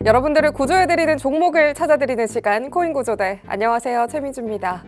여러분들을 구조해드리는 종목을 찾아드리는 시간 코인구조대. 안녕하세요, 최민주입니다.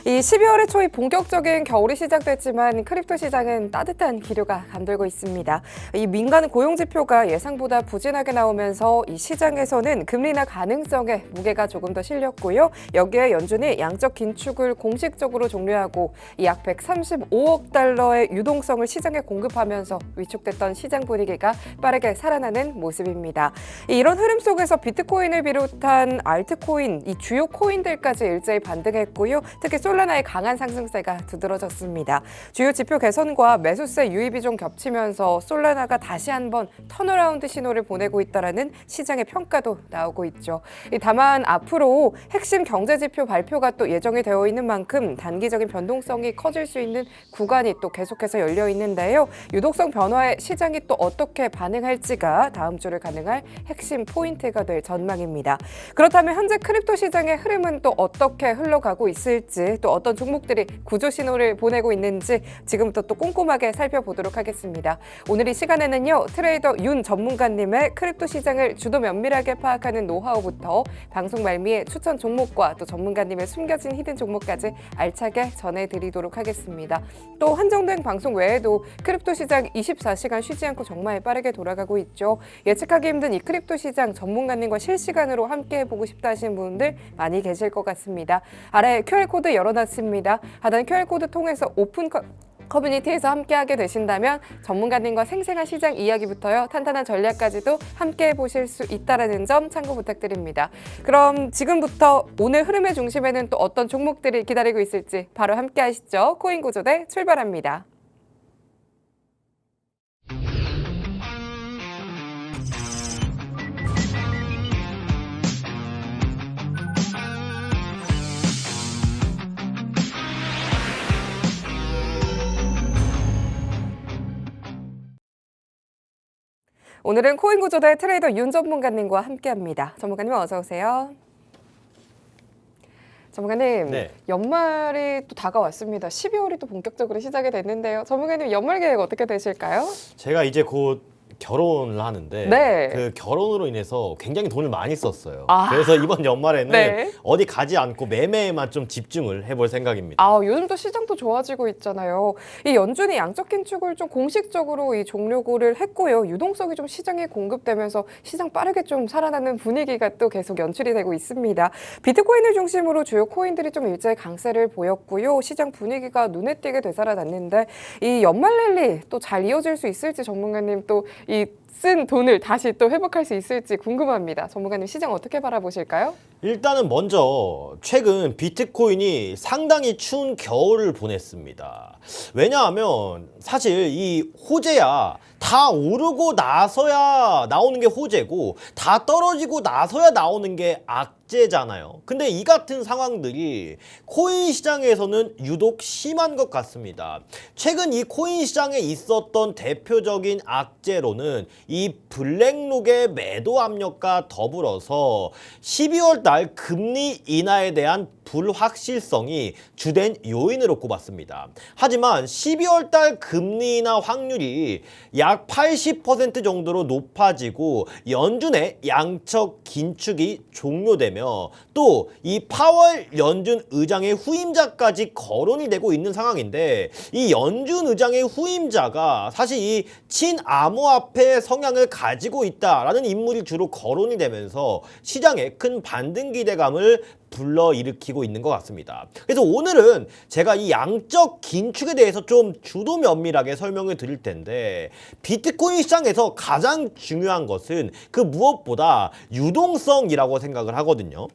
이 12월의 초에 본격적인 겨울이 시작됐지만 크립토 시장은 따뜻한 기류가 감돌고 있습니다. 이 민간 고용지표가 예상보다 부진하게 나오면서 이 시장에서는 금리 인하 가능성에 무게가 조금 더 실렸고요. 여기에 연준이 양적 긴축을 공식적으로 종료하고 약 135억 달러의 유동성을 시장에 공급하면서 위축됐던 시장 분위기가 빠르게 살아나는 모습입니다. 이런 흐름 속에서 비트코인을 비롯한 알트코인, 이 주요 코인들까지 일제히 반등했고요. 특히 솔라나의 강한 상승세가 두드러졌습니다. 주요 지표 개선과 매수세 유입이 좀 겹치면서 솔라나가 다시 한번 턴어라운드 신호를 보내고 있다는 시장의 평가도 나오고 있죠. 다만 앞으로 핵심 경제 지표 발표가 또 예정이 되어 있는 만큼 단기적인 변동성이 커질 수 있는 구간이 또 계속해서 열려 있는데요. 유동성 변화에 시장이 또 어떻게 반응할지가 다음 주를 가능할 핵심 포인트가 될 전망입니다. 그렇다면 현재 크립토 시장의 흐름은 또 어떻게 흘러가고 있을지, 또 어떤 종목들이 구조 신호를 보내고 있는지 지금부터 또 꼼꼼하게 살펴보도록 하겠습니다. 오늘 이 시간에는요, 트레이더 윤 전문가님의 크립토 시장을 주도 면밀하게 파악하는 노하우부터 방송 말미에 추천 종목과 또 전문가님의 숨겨진 히든 종목까지 알차게 전해드리도록 하겠습니다. 또 한정된 방송 외에도 크립토 시장 24시간 쉬지 않고 정말 빠르게 돌아가고 있죠. 예측하기 힘든 이 크립토 시장 전문가님과 실시간으로 함께 해보고 싶다 하시는 분들 많이 계실 것 같습니다. 아래 QR코드 열어놨습니다. 하단 QR코드 통해서 오픈 커뮤니티에서 함께하게 되신다면 전문가님과 생생한 시장 이야기부터요, 탄탄한 전략까지도 함께 해보실 수 있다는 점 참고 부탁드립니다. 그럼 지금부터 오늘 흐름의 중심에는 또 어떤 종목들이 기다리고 있을지 바로 함께 하시죠. 코인구조대 출발합니다. 오늘은 코인구조대 트레이더 윤 전문가님과 함께합니다. 전문가님 어서 오세요. 전문가님, 네. 연말이 또 다가왔습니다. 12월이 또 본격적으로 시작이 됐는데요. 전문가님 연말 계획 어떻게 되실까요? 제가 이제 곧 결혼을 하는데 네. 그 결혼으로 인해서 굉장히 돈을 많이 썼어요. 아. 그래서 이번 연말에는 네. 어디 가지 않고 매매에만 좀 집중을 해볼 생각입니다. 요즘 또 시장도 좋아지고 있잖아요. 이 연준이 양적 긴축을 좀 공식적으로 이 종료를 했고요. 유동성이 좀 시장에 공급되면서 시장 빠르게 좀 살아나는 분위기가 또 계속 연출이 되고 있습니다. 비트코인을 중심으로 주요 코인들이 좀 일제히 강세를 보였고요. 시장 분위기가 눈에 띄게 되살아났는데 이 연말 랠리 또 잘 이어질 수 있을지 전문가님 또 이 쓴 돈을 다시 또 회복할 수 있을지 궁금합니다. 전문가님 시장 어떻게 바라보실까요? 일단은 먼저 최근 비트코인이 상당히 추운 겨울을 보냈습니다. 왜냐하면 사실 이 호재야 다 오르고 나서야 나오는 게 호재고 다 떨어지고 나서야 나오는 게 악재잖아요. 근데 이 같은 상황들이 코인 시장에서는 유독 심한 것 같습니다. 최근 이 코인 시장에 있었던 대표적인 악재로는 이 블랙록의 매도 압력과 더불어서 12월 달 금리 인하에 대한 불확실성이 주된 요인으로 꼽았습니다. 하지만 12월 달 금리 인하 확률이 약 80% 정도로 높아지고 연준의 양적 긴축이 종료되며 또 이 파월 연준 의장의 후임자까지 거론이 되고 있는 상황인데, 이 연준 의장의 후임자가 사실 이 친암호화폐 성향을 가지고 있다라는 인물이 주로 거론이 되면서 시장에 큰 반등 기대감을 불러일으키고 있는 것 같습니다. 그래서 오늘은 제가 이 양적 긴축에 대해서 좀 주도 면밀하게 설명을 드릴 텐데, 비트코인 시장에서 가장 중요한 것은 그 무엇보다 유동성이라고 생각을 하거든요.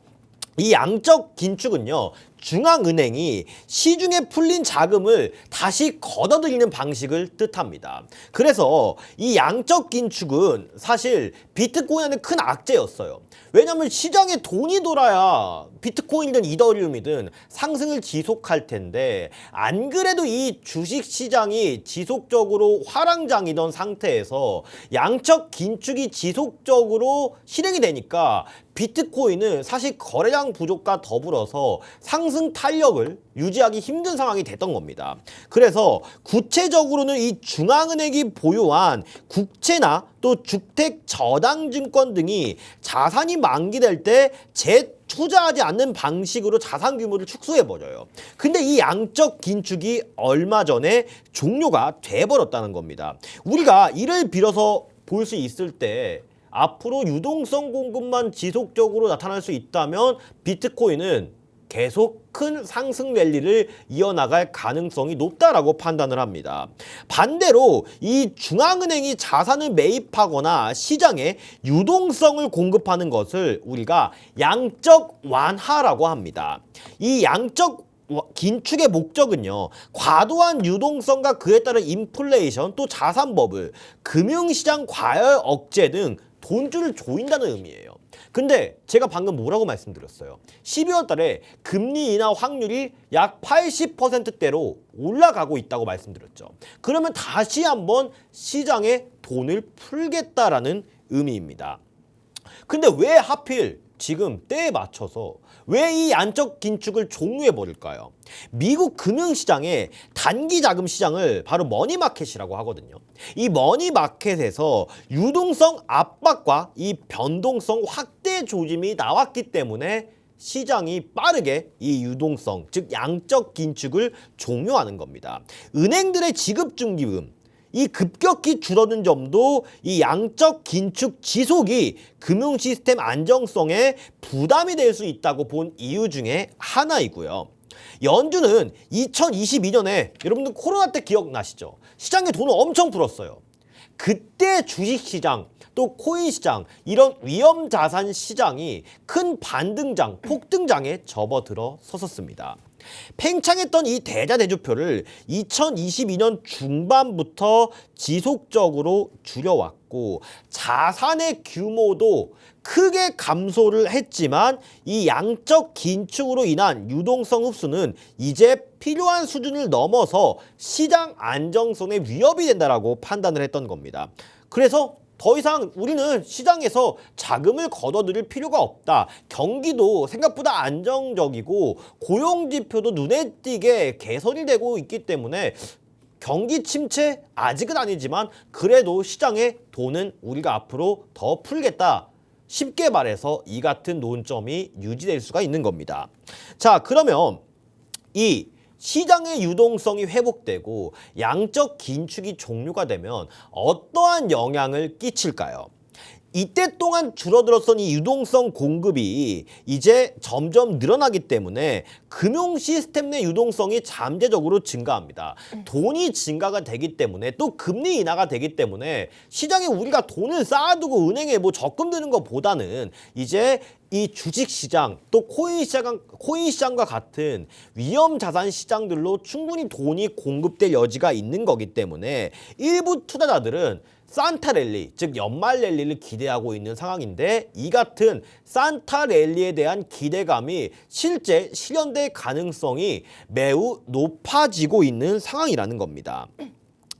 이 양적 긴축은요, 중앙은행이 시중에 풀린 자금을 다시 걷어들이는 방식을 뜻합니다. 그래서 이 양적 긴축은 사실 비트코인에는 큰 악재였어요. 왜냐하면 시장에 돈이 돌아야 비트코인이든 이더리움이든 상승을 지속할 텐데, 안 그래도 이 주식시장이 지속적으로 화랑장이던 상태에서 양적 긴축이 지속적으로 실행이 되니까 비트코인은 사실 거래량 부족과 더불어서 상승 탄력을 유지하기 힘든 상황이 됐던 겁니다. 그래서 구체적으로는 이 중앙은행이 보유한 국채나 또 주택 저당증권 등이 자산이 만기될 때 재투자하지 않는 방식으로 자산 규모를 축소해버려요. 근데 이 양적 긴축이 얼마 전에 종료가 돼버렸다는 겁니다. 우리가 이를 빌어서 볼 수 있을 때 앞으로 유동성 공급만 지속적으로 나타날 수 있다면 비트코인은 계속 큰 상승 랠리를 이어나갈 가능성이 높다라고 판단을 합니다. 반대로 이 중앙은행이 자산을 매입하거나 시장에 유동성을 공급하는 것을 우리가 양적 완화라고 합니다. 이 양적 긴축의 목적은요, 과도한 유동성과 그에 따른 인플레이션, 또 자산 버블, 금융시장 과열 억제 등 돈줄을 조인다는 의미예요. 근데 제가 방금 뭐라고 말씀드렸어요? 12월 달에 금리 인하 확률이 약 80%대로 올라가고 있다고 말씀드렸죠. 그러면 다시 한번 시장에 돈을 풀겠다라는 의미입니다. 근데 왜 하필 지금 때에 맞춰서 왜 이 안적 긴축을 종료해 버릴까요? 미국 금융시장의 단기 자금 시장을 바로 머니마켓이라고 하거든요. 이 머니마켓에서 유동성 압박과 이 변동성 확대 조짐이 나왔기 때문에 시장이 빠르게 이 유동성, 즉 양적 긴축을 종료하는 겁니다. 은행들의 지급 중기금, 이 급격히 줄어든 점도 이 양적 긴축 지속이 금융 시스템 안정성에 부담이 될 수 있다고 본 이유 중에 하나이고요. 연준은 2022년에 여러분들 코로나 때 기억나시죠? 시장에 돈을 엄청 풀었어요. 그때 주식시장 또 코인시장 이런 위험자산 시장이 큰 반등장, 폭등장에 접어들어 섰었습니다. 팽창했던 이 대자대조표를 2022년 중반부터 지속적으로 줄여왔고 자산의 규모도 크게 감소를 했지만 이 양적 긴축으로 인한 유동성 흡수는 이제 필요한 수준을 넘어서 시장 안정성에 위협이 된다라고 판단을 했던 겁니다. 그래서 더 이상 우리는 시장에서 자금을 걷어들일 필요가 없다. 경기도 생각보다 안정적이고 고용지표도 눈에 띄게 개선이 되고 있기 때문에 경기 침체 아직은 아니지만 그래도 시장에 돈은 우리가 앞으로 더 풀겠다. 쉽게 말해서 이 같은 논점이 유지될 수가 있는 겁니다. 자, 그러면 이 시장의 유동성이 회복되고 양적 긴축이 종료가 되면 어떠한 영향을 끼칠까요? 이때 동안 줄어들었던 이 유동성 공급이 이제 점점 늘어나기 때문에 금융 시스템 내 유동성이 잠재적으로 증가합니다. 돈이 증가가 되기 때문에 또 금리 인하가 되기 때문에 시장에 우리가 돈을 쌓아두고 은행에 뭐 적금 드는 것보다는 이제 이 주식시장 또 코인시장과 같은 위험자산 시장들로 충분히 돈이 공급될 여지가 있는 거기 때문에 일부 투자자들은 산타 랠리, 즉 연말 랠리를 기대하고 있는 상황인데 이 같은 산타 랠리에 대한 기대감이 실제 실현될 가능성이 매우 높아지고 있는 상황이라는 겁니다.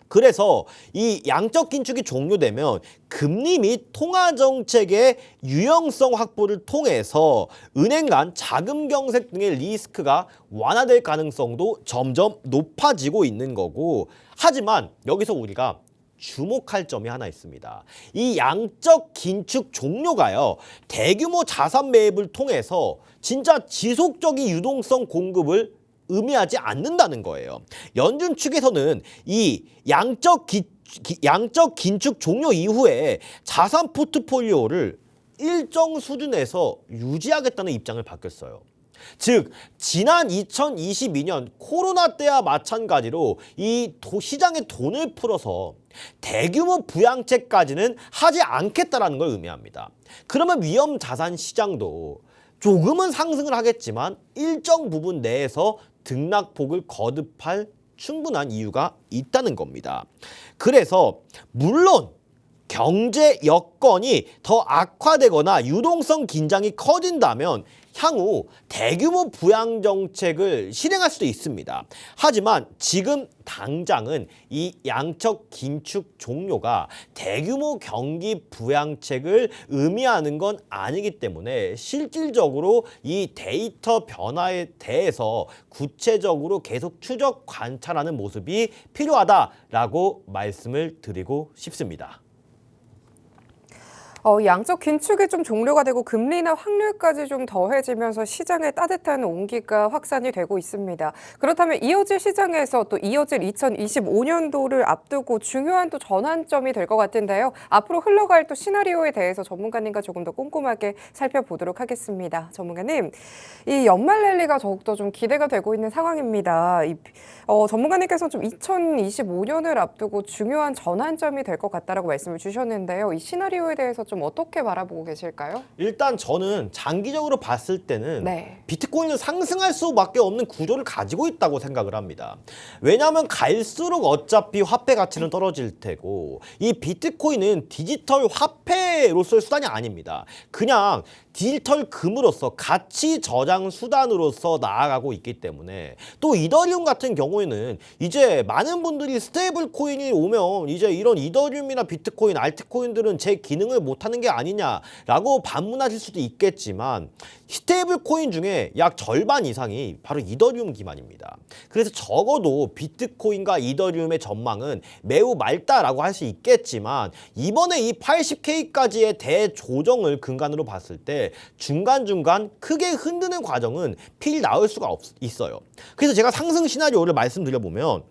그래서 이 양적 긴축이 종료되면 금리 및 통화 정책의 유연성 확보를 통해서 은행 간 자금 경색 등의 리스크가 완화될 가능성도 점점 높아지고 있는 거고, 하지만 여기서 우리가 주목할 점이 하나 있습니다. 이 양적 긴축 종료가요, 대규모 자산 매입을 통해서 진짜 지속적인 유동성 공급을 의미하지 않는다는 거예요. 연준 측에서는 이 양적 긴축 종료 이후에 자산 포트폴리오를 일정 수준에서 유지하겠다는 입장을 바뀌었어요. 즉 지난 2022년 코로나 때와 마찬가지로 이 시장에 돈을 풀어서 대규모 부양책까지는 하지 않겠다라는 걸 의미합니다. 그러면 위험 자산 시장도 조금은 상승을 하겠지만 일정 부분 내에서 등락폭을 거듭할 충분한 이유가 있다는 겁니다. 그래서 물론 경제 여건이 더 악화되거나 유동성 긴장이 커진다면 향후 대규모 부양 정책을 실행할 수도 있습니다. 하지만 지금 당장은 이 양적 긴축 종료가 대규모 경기 부양책을 의미하는 건 아니기 때문에 실질적으로 이 데이터 변화에 대해서 구체적으로 계속 추적 관찰하는 모습이 필요하다라고 말씀을 드리고 싶습니다. 양적 긴축이 좀 종료가 되고 금리나 확률까지 좀 더해지면서 시장에 따뜻한 온기가 확산이 되고 있습니다. 그렇다면 이어질 시장에서 또 이어질 2025년도를 앞두고 중요한 또 전환점이 될 것 같은데요. 앞으로 흘러갈 또 시나리오에 대해서 전문가님과 조금 더 꼼꼼하게 살펴보도록 하겠습니다. 전문가님, 이 연말 랠리가 더욱더 좀 기대가 되고 있는 상황입니다. 전문가님께서 좀 2025년을 앞두고 중요한 전환점이 될 것 같다라고 말씀을 주셨는데요. 이 시나리오에 대해서 좀 어떻게 바라보고 계실까요? 일단 저는 장기적으로 봤을 때는 네. 비트코인은 상승할 수밖에 없는 구조를 가지고 있다고 생각을 합니다. 왜냐하면 갈수록 어차피 화폐 가치는 떨어질 테고 이 비트코인은 디지털 화폐로서의 수단이 아닙니다. 그냥 디지털 금으로서 가치 저장 수단으로서 나아가고 있기 때문에 또 이더리움 같은 경우에는 이제 많은 분들이 스테이블 코인이 오면 이제 이런 이더리움이나 비트코인, 알트코인들은 제 기능을 못하는 게 아니냐라고 반문하실 수도 있겠지만 스테이블 코인 중에 약 절반 이상이 바로 이더리움 기반입니다. 그래서 적어도 비트코인과 이더리움의 전망은 매우 맑다라고 할 수 있겠지만 이번에 이 80K까지의 대조정을 근간으로 봤을 때 중간중간 크게 흔드는 과정은 필 나올 수가 있어요. 그래서 제가 상승 시나리오를 말씀드려보면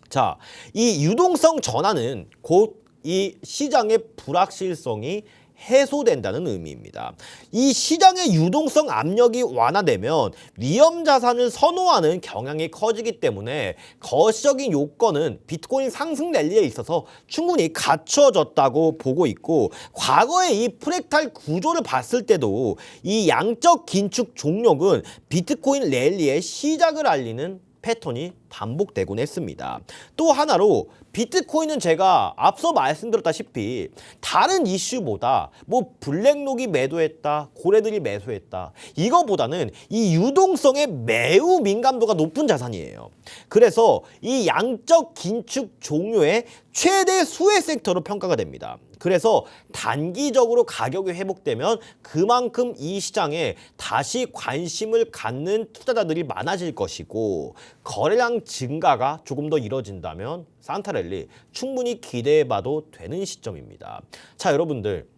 자, 이 유동성 전환은 곧 이 시장의 불확실성이 해소된다는 의미입니다. 이 시장의 유동성 압력이 완화되면 위험 자산을 선호하는 경향이 커지기 때문에 거시적인 요건은 비트코인 상승 랠리에 있어서 충분히 갖춰졌다고 보고 있고 과거의 이 프랙탈 구조를 봤을 때도 이 양적 긴축 종료는 비트코인 랠리의 시작을 알리는 패턴이 반복되곤 했습니다. 또 하나로 비트코인은 제가 앞서 말씀드렸다시피 다른 이슈보다 뭐 블랙록이 매도했다, 고래들이 매수했다 이거보다는 이 유동성에 매우 민감도가 높은 자산이에요. 그래서 이 양적 긴축 종료의 최대 수혜 섹터로 평가가 됩니다. 그래서 단기적으로 가격이 회복되면 그만큼 이 시장에 다시 관심을 갖는 투자자들이 많아질 것이고 거래량 증가가 조금 더 이뤄진다면 산타랠리 충분히 기대해봐도 되는 시점입니다. 자, 여러분들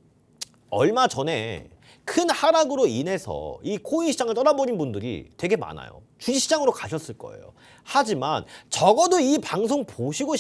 얼마 전에 큰 하락으로 인해서 이 코인 시장을 떠나버린 분들이 되게 많아요. 주식시장으로 가셨을 거예요. 하지만 적어도 이 방송 보시고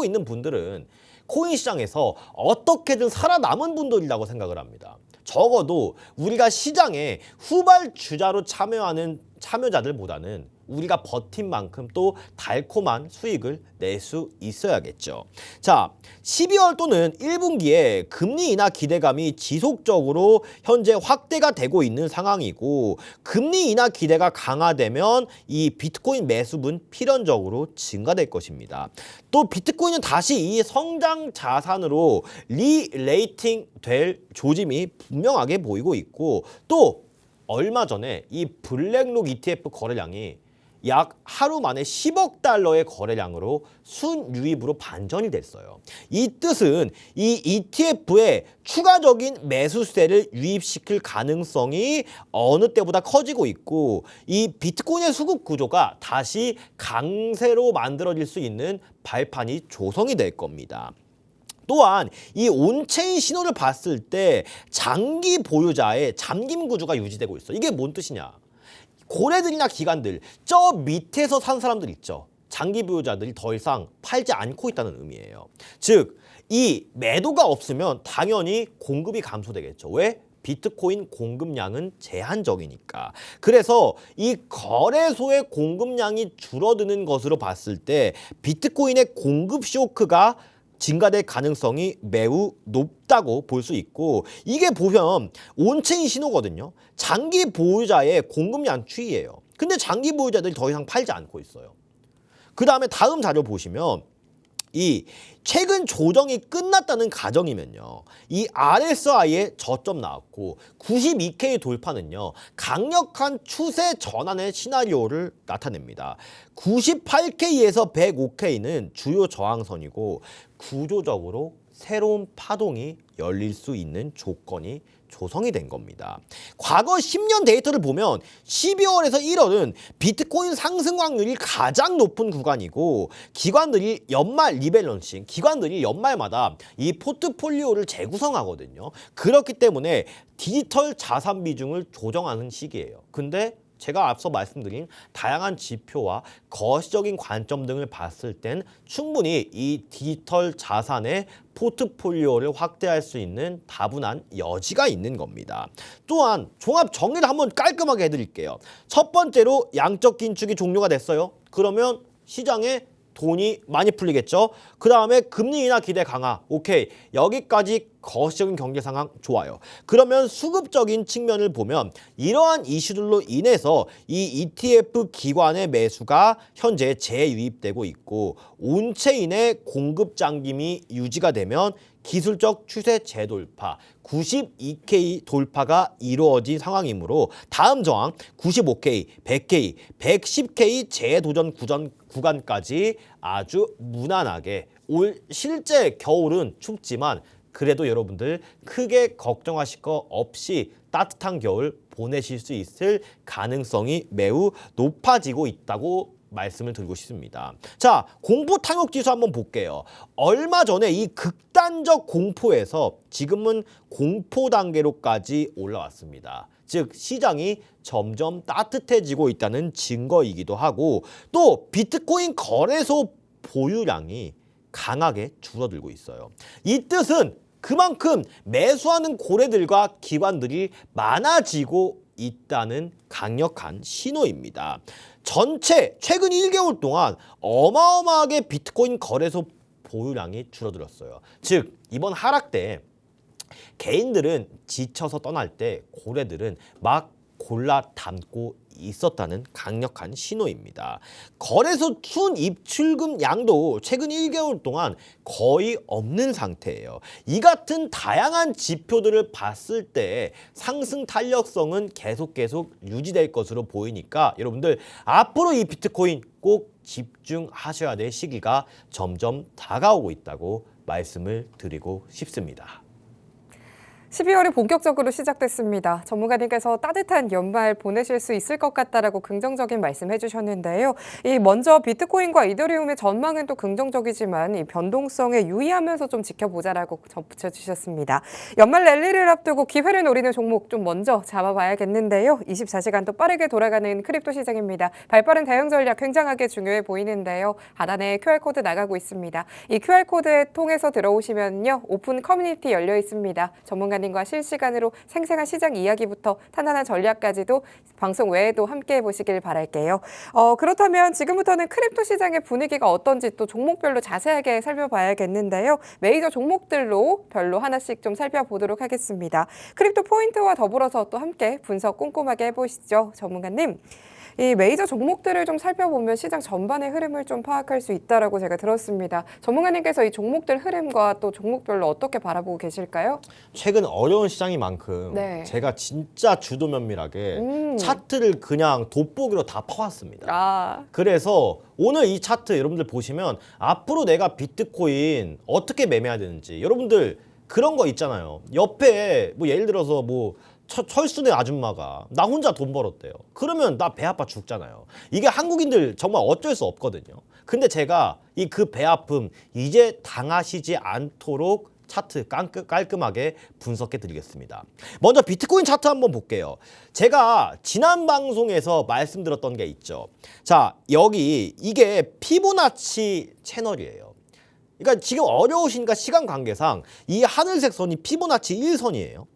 있는 분들은 코인 시장에서 어떻게든 살아남은 분들이라고 생각을 합니다. 적어도 우리가 시장에 후발주자로 참여하는 참여자들보다는 우리가 버틴 만큼 또 달콤한 수익을 낼 수 있어야겠죠. 자, 12월 또는 1분기에 금리 인하 기대감이 지속적으로 현재 확대가 되고 있는 상황이고 금리 인하 기대가 강화되면 이 비트코인 매수분 필연적으로 증가될 것입니다. 또 비트코인은 다시 이 성장 자산으로 리레이팅 될 조짐이 분명하게 보이고 있고 또 얼마 전에 이 블랙록 ETF 거래량이 약 하루 만에 10억 달러의 거래량으로 순유입으로 반전이 됐어요. 이 뜻은 이 ETF에 추가적인 매수세를 유입시킬 가능성이 어느 때보다 커지고 있고 이 비트코인의 수급 구조가 다시 강세로 만들어질 수 있는 발판이 조성이 될 겁니다. 또한 이 온체인 신호를 봤을 때 장기 보유자의 잠김 구조가 유지되고 있어. 이게 뭔 뜻이냐? 고래들이나 기관들, 저 밑에서 산 사람들 있죠. 장기 보유자들이 더 이상 팔지 않고 있다는 의미예요. 즉, 이 매도가 없으면 당연히 공급이 감소되겠죠. 왜? 비트코인 공급량은 제한적이니까. 그래서 이 거래소의 공급량이 줄어드는 것으로 봤을 때 비트코인의 공급 쇼크가 증가될 가능성이 매우 높다고 볼 수 있고 이게 보면 온체인 신호거든요. 장기 보유자의 공급량 추이예요. 근데 장기 보유자들이 더 이상 팔지 않고 있어요. 그 다음에 다음 자료 보시면 이 최근 조정이 끝났다는 가정이면요. 이 RSI의 저점 나왔고 92K 돌파는요. 강력한 추세 전환의 시나리오를 나타냅니다. 98K에서 105K는 주요 저항선이고 구조적으로 새로운 파동이 열릴 수 있는 조건이 조성이 된 겁니다. 과거 10년 데이터를 보면 12월에서 1월은 비트코인 상승 확률이 가장 높은 구간이고 기관들이 연말 리밸런싱, 기관들이 연말마다 이 포트폴리오를 재구성하거든요. 그렇기 때문에 디지털 자산 비중을 조정하는 시기예요. 근데 제가 앞서 말씀드린 다양한 지표와 거시적인 관점 등을 봤을 땐 충분히 이 디지털 자산의 포트폴리오를 확대할 수 있는 다분한 여지가 있는 겁니다. 또한 종합 정리를 한번 깔끔하게 해드릴게요. 첫 번째로 양적 긴축이 종료가 됐어요. 그러면 시장에 돈이 많이 풀리겠죠. 그 다음에 금리 인하 기대 강화. 오케이. 여기까지 거시적인 경제 상황 좋아요. 그러면 수급적인 측면을 보면 이러한 이슈들로 인해서 이 ETF 기관의 매수가 현재 재유입되고 있고 온체인의 공급 잠김이 유지가 되면 기술적 추세 재돌파 92K 돌파가 이루어진 상황이므로 다음 저항 95K, 100K, 110K 재도전 구간까지 아주 무난하게 올 실제 겨울은 춥지만 그래도 여러분들 크게 걱정하실 거 없이 따뜻한 겨울 보내실 수 있을 가능성이 매우 높아지고 있다고 말씀을 드리고 싶습니다. 자, 공포 탐욕 지수 한번 볼게요. 얼마 전에 이 극단적 공포에서 지금은 공포 단계로까지 올라왔습니다. 즉 시장이 점점 따뜻해지고 있다는 증거이기도 하고 또 비트코인 거래소 보유량이 강하게 줄어들고 있어요. 이 뜻은 그만큼 매수하는 고래들과 기관들이 많아지고 있다는 강력한 신호입니다. 전체 최근 1개월 동안 어마어마하게 비트코인 거래소 보유량이 줄어들었어요. 즉 이번 하락 때 개인들은 지쳐서 떠날 때 고래들은 막 골라 담고 있었다는 강력한 신호입니다. 거래소 순 입출금 양도 최근 1개월 동안 거의 없는 상태예요. 이 같은 다양한 지표들을 봤을 때 상승 탄력성은 계속 유지될 것으로 보이니까 여러분들 앞으로 이 비트코인 꼭 집중하셔야 될 시기가 점점 다가오고 있다고 말씀을 드리고 싶습니다. 12월이 본격적으로 시작됐습니다. 전문가님께서 따뜻한 연말 보내실 수 있을 것 같다라고 긍정적인 말씀 해주셨는데요. 먼저 비트코인과 이더리움의 전망은 또 긍정적이지만 이 변동성에 유의하면서 좀 지켜보자라고 덧붙여주셨습니다. 연말 랠리를 앞두고 기회를 노리는 종목 좀 먼저 잡아봐야겠는데요. 24시간 또 빠르게 돌아가는 크립토 시장입니다. 발빠른 대응 전략 굉장하게 중요해 보이는데요. 하단에 QR코드 나가고 있습니다. 이 QR코드에 통해서 들어오시면요. 오픈 커뮤니티 열려 있습니다. 전문가님 과 실시간으로 생생한 시장 이야기부터 탄탄한 전략까지도 방송 외에도 함께 해보시길 바랄게요. 그렇다면 지금부터는 크립토 시장의 분위기가 어떤지 또 종목별로 자세하게 살펴봐야겠는데요. 메이저 종목들로 별로 하나씩 좀 살펴보도록 하겠습니다. 크립토 포인트와 더불어서 또 함께 분석 꼼꼼하게 해보시죠. 전문가님. 이 메이저 종목들을 좀 살펴보면 시장 전반의 흐름을 좀 파악할 수 있다라고 제가 들었습니다. 전문가님께서 이 종목들 흐름과 또 종목별로 어떻게 바라보고 계실까요? 최근 어려운 시장인 만큼 네. 제가 진짜 주도 면밀하게 차트를 그냥 돋보기로 다 퍼왔습니다. 그래서 오늘 이 차트 여러분들 보시면 앞으로 내가 비트코인 어떻게 매매해야 되는지 여러분들 그런 거 있잖아요. 옆에 뭐 예를 들어서 뭐 철수네 아줌마가 나 혼자 돈 벌었대요. 그러면 나 배 아파 죽잖아요. 이게 한국인들 정말 어쩔 수 없거든요. 근데 제가 이 그 배 아픔 이제 당하시지 않도록 차트 깔끔하게 분석해 드리겠습니다. 먼저 비트코인 차트 한번 볼게요. 제가 지난 방송에서 말씀드렸던 게 있죠. 자, 여기 이게 피보나치 채널이에요. 그러니까 지금 어려우시니까 시간 관계상 이 하늘색 선이 피보나치 1선이에요.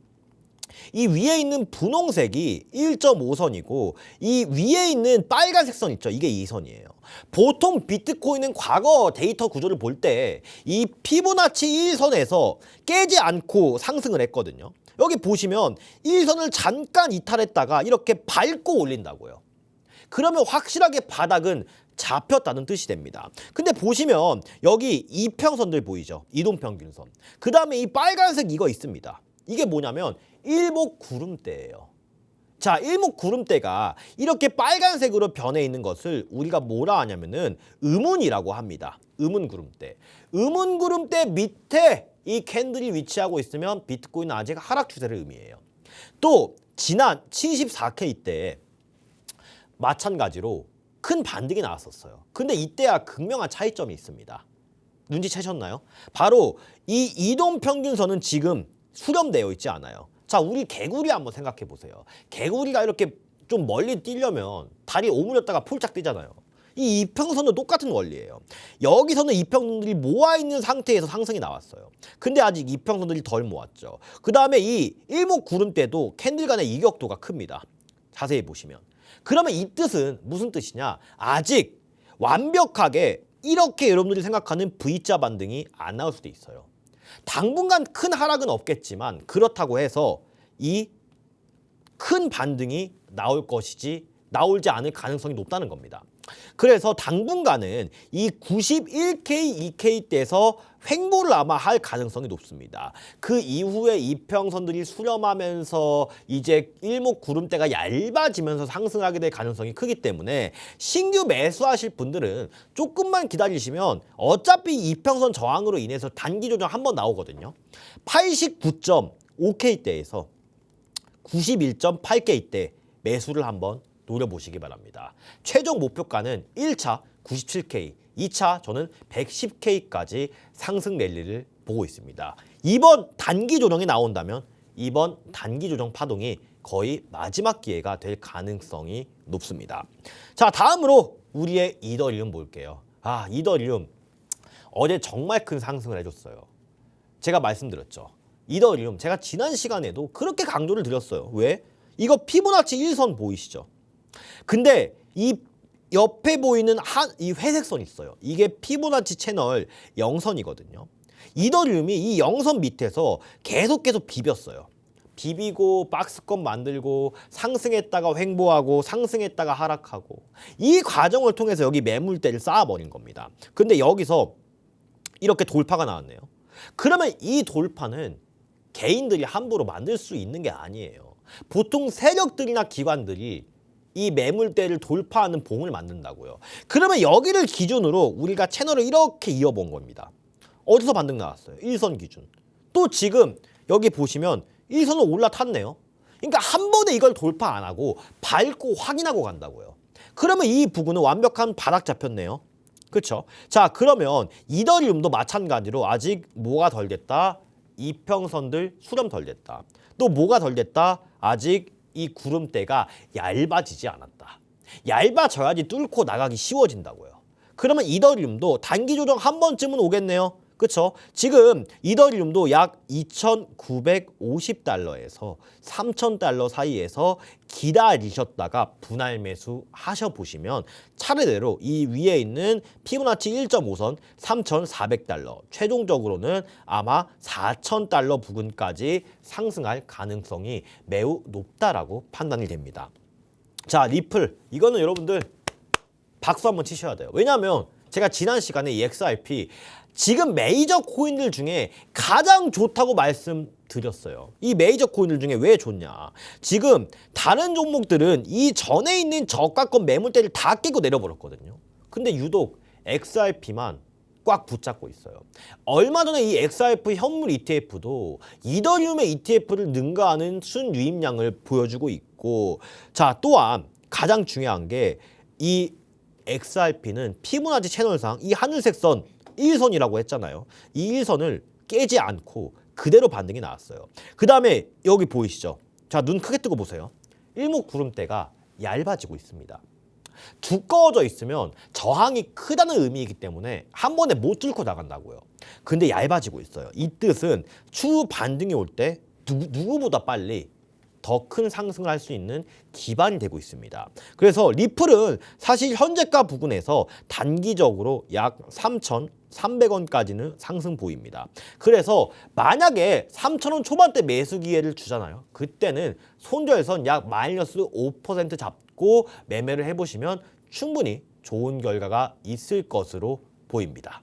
이 위에 있는 분홍색이 1.5선이고 이 위에 있는 빨간색 선 있죠. 이게 2선이에요. 보통 비트코인은 과거 데이터 구조를 볼 때 이 피보나치 1선에서 깨지 않고 상승을 했거든요. 여기 보시면 1선을 잠깐 이탈했다가 이렇게 밟고 올린다고요. 그러면 확실하게 바닥은 잡혔다는 뜻이 됩니다. 근데 보시면 여기 이평선들 보이죠? 이동평균선. 그 다음에 이 빨간색 이거 있습니다. 이게 뭐냐면 일목구름대예요. 자, 일목구름대가 이렇게 빨간색으로 변해 있는 것을 우리가 뭐라 하냐면은 음운이라고 합니다. 음운구름대. 음운구름대 밑에 이 캔들이 위치하고 있으면 비트코인은 아직 하락 추세를 의미해요. 또 지난 74K 때 마찬가지로 큰 반등이 나왔었어요. 근데 이때야 극명한 차이점이 있습니다. 눈치채셨나요? 바로 이 이동평균선은 지금 수렴되어 있지 않아요. 자, 우리 개구리 한번 생각해 보세요. 개구리가 이렇게 좀 멀리 뛰려면 다리 오므렸다가 폴짝 뛰잖아요. 이 이평선도 똑같은 원리예요. 여기서는 이평선들이 모아있는 상태에서 상승이 나왔어요. 근데 아직 이평선들이 덜 모았죠. 그 다음에 이 일목구름대도 캔들 간의 이격도가 큽니다. 자세히 보시면. 그러면 이 뜻은 무슨 뜻이냐? 아직 완벽하게 이렇게 여러분들이 생각하는 V자 반등이 안 나올 수도 있어요. 당분간 큰 하락은 없겠지만 그렇다고 해서 이 큰 반등이 나올 것이지 나오지 않을 가능성이 높다는 겁니다. 그래서 당분간은 이 91K, 2K대에서 횡보를 아마 할 가능성이 높습니다. 그 이후에 이평선들이 수렴하면서 이제 일목구름대가 얇아지면서 상승하게 될 가능성이 크기 때문에 신규 매수하실 분들은 조금만 기다리시면 어차피 이평선 저항으로 인해서 단기 조정 한번 나오거든요. 89.5K대에서 91.8K대 매수를 한번 노려보시기 바랍니다. 최종 목표가는 1차 97K, 2차 저는 110K까지 상승 랠리를 보고 있습니다. 이번 단기 조정이 나온다면 이번 단기 조정 파동이 거의 마지막 기회가 될 가능성이 높습니다. 자, 다음으로 우리의 이더리움 볼게요. 이더리움 어제 정말 큰 상승을 해줬어요. 제가 말씀드렸죠. 이더리움 제가 지난 시간에도 그렇게 강조를 드렸어요. 왜? 이거 피보나치 1선 보이시죠? 근데 이 옆에 보이는 이 회색 선이 있어요. 이게 피보나치 채널 0선이거든요. 이더리움이 이 0선 밑에서 계속 비볐어요. 비비고 박스권 만들고 상승했다가 횡보하고 상승했다가 하락하고 이 과정을 통해서 여기 매물대를 쌓아버린 겁니다. 근데 여기서 이렇게 돌파가 나왔네요. 그러면 이 돌파는 개인들이 함부로 만들 수 있는 게 아니에요. 보통 세력들이나 기관들이 이 매물대를 돌파하는 봉을 만든다고요. 그러면 여기를 기준으로 우리가 채널을 이렇게 이어본 겁니다. 어디서 반등 나왔어요? 1선 기준. 또 지금 여기 보시면 1선은 올라탔네요. 그러니까 한 번에 이걸 돌파 안 하고 밟고 확인하고 간다고요. 그러면 이 부분은 완벽한 바닥 잡혔네요. 그렇죠? 자, 그러면 이더리움도 마찬가지로 아직 뭐가 덜 됐다? 이평선들 수렴 덜 됐다. 또 뭐가 덜 됐다? 아직 이 구름대가 얇아지지 않았다. 얇아져야지 뚫고 나가기 쉬워진다고요. 그러면 이더리움도 단기 조정 한 번쯤은 오겠네요. 그렇죠? 지금 이더리움도 약 2,950달러에서 3,000달러 사이에서 기다리셨다가 분할 매수 하셔보시면 차례대로 이 위에 있는 피보나치 1.5선 3,400달러 최종적으로는 아마 4,000달러 부근까지 상승할 가능성이 매우 높다라고 판단이 됩니다. 자, 리플 이거는 여러분들 박수 한번 치셔야 돼요. 왜냐하면 제가 지난 시간에 이 XRP 지금 메이저 코인들 중에 가장 좋다고 말씀드렸어요. 이 메이저 코인들 중에 왜 좋냐? 지금 다른 종목들은 이 전에 있는 저가권 매물대를 다 깨고 내려버렸거든요. 근데 유독 XRP만 꽉 붙잡고 있어요. 얼마 전에 이 XRP 현물 ETF도 이더리움의 ETF를 능가하는 순유입량을 보여주고 있고, 자, 또한 가장 중요한 게 이 XRP는 피보나치 채널상 이 하늘색 선 1선이라고 했잖아요. 이 1선을 깨지 않고 그대로 반등이 나왔어요. 그 다음에 여기 보이시죠? 자, 눈 크게 뜨고 보세요. 일목구름대가 얇아지고 있습니다. 두꺼워져 있으면 저항이 크다는 의미이기 때문에 한 번에 못 뚫고 나간다고요. 근데 얇아지고 있어요. 이 뜻은 추후 반등이 올 때 누구보다 빨리 더 큰 상승을 할 수 있는 기반이 되고 있습니다. 그래서 리플은 사실 현재가 부근에서 단기적으로 약 3,300원까지는 상승 보입니다. 그래서 만약에 3,000원 초반대 매수 기회를 주잖아요. 그때는 손절선 약 마이너스 5% 잡고 매매를 해보시면 충분히 좋은 결과가 있을 것으로 보입니다.